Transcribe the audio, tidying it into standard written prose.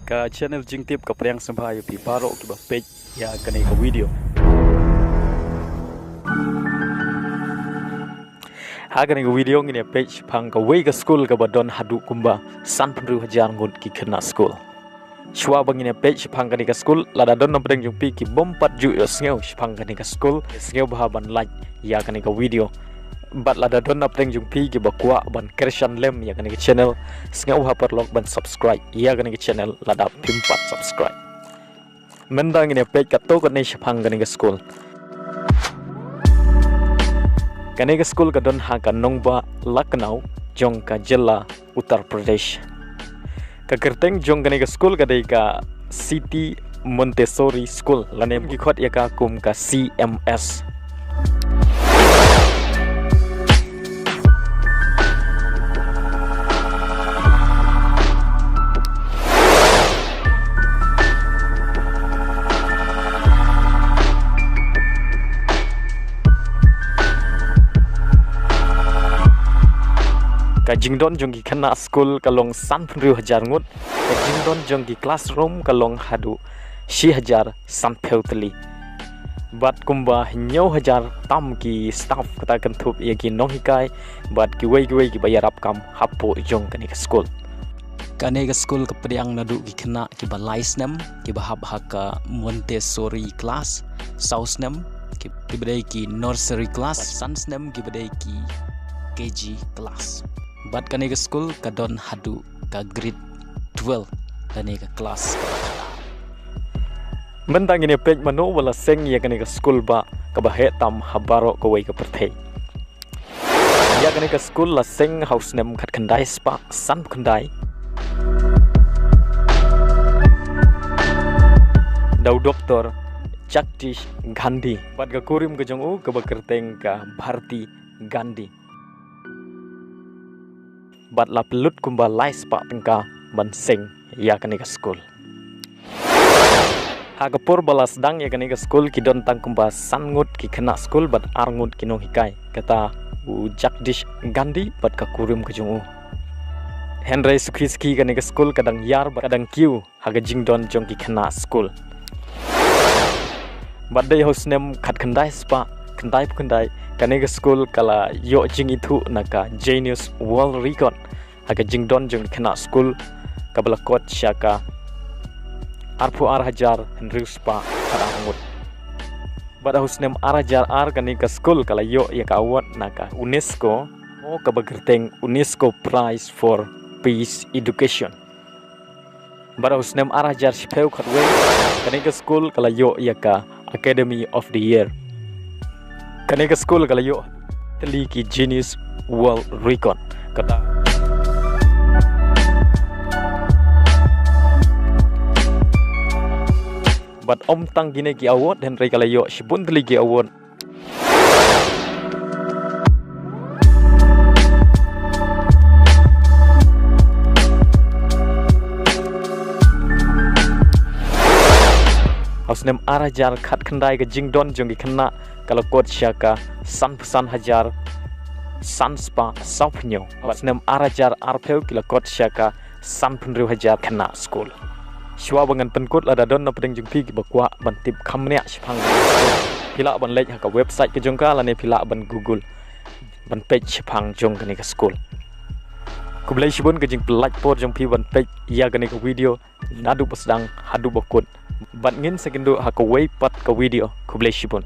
Ka channel jingtip ka priang sambayo pi paro ki ba page ya kanai ka video. Ha kanai ka video ngini page phang ka wei ka school ka ba don hadu kumba san penru hajar ngut ki Khynnah school. Shwa bangini page phang kanai ka school lada don nampreng jung pi ki bompat ju yo sngew phang kanai ka school sngew bahaban like ya kanai ka video. Bat lada don nampreng jung pi ki ba kwa ban Christian lem ya kanai ka channel sngew ha perlok ban subscribe ya kanai ka channel lada pimpat subscribe. Mendang ini page ka to kanai phang kanai ka school. Kanai ka school ka don ha ka nongba Lucknow jong ka jilla Uttar Pradesh. Ka kerteng jong kanai ka school ka dei ka City Montessori School lanem ki khot ya ka kum ka CMS. Ka jingdon jong ki Khynnah school kalong san penru hajar ngut ka jingdon jong ki classroom kalong hadu shi hajar san Pyrthei. Bat kumba nyau hajar tam ki staff kata kentup ya ki nong hikai bat ki wei ki bayarap kam hapo jong kanai ka school. Kanai ka school ka priang nadu ki Khynnah ki ba laisnem ki ba hab ka Montessori class sausnem ki bedai ki nursery class sansnem ki bedai ki KG class. Bat kanai ka school ka don hadu ka grade 12 kanai ka class. Mentang ini page mano wala seng ya kanai ka school ba ka bahe tam habaro ko wei ka Pyrthei. Ya kanai ka school la seng house nem khat khandai spa san khandai. Dau doktor Jagdish Gandhi bat ka kurim ka jong u ka ba kerteng ka Bharti Gandhi. Bat la pelut kumba lai spa tengka ban seng ya kanai ka school. Ha ka por balas dang ya kanai ka school ki don tang kumba san ngut ki Khynnah school bat ar ngut ki nong hikai kata u Jagdish Gandhi bat ka kurim ka jong u. Henry Sukhiski kanai ka school kadang yar bat kadang kiu ha ka jingdon jong ki Khynnah school. Bat dei house nem khat khandai spa khandai kanai ka school kala yo jing itu naka genius world record aga jingdon jong Khynnah school kabla kot syaka arpu ar hajar henry spa karangut bada husnem ar hajar ar kanai ka school kala yo ya ka award naka UNESCO o kabagerteng UNESCO prize for peace education bada husnem ar hajar sipeu khatwe kanai ka school kala yo ya ka academy of the year. Kanai ka school kala yo teli ki genius world record kata bat om tang gine ki award dan rei kala yo shibun teli ki award Ausnem arajar khat khandai ka jingdon jong ki Khynnah kalau kot syaka san pesan hajar san spa saupnyo Ausnem arajar arpeu kila kot syaka san penru hajar Khynnah school. Shwa bangan penkut lada don napdeng jung pi ki bakwa ban tip khamnya shphang pila ban lek ka website ke jong ka lane pila ban Google ban page shphang jong kanai ka school. Kublai shibun ke jing like por jong pi ban page ya kanai ka video nadu pasdang hadu bakut bat ngin sekindo ha ka wei pat ka video kublai shibun.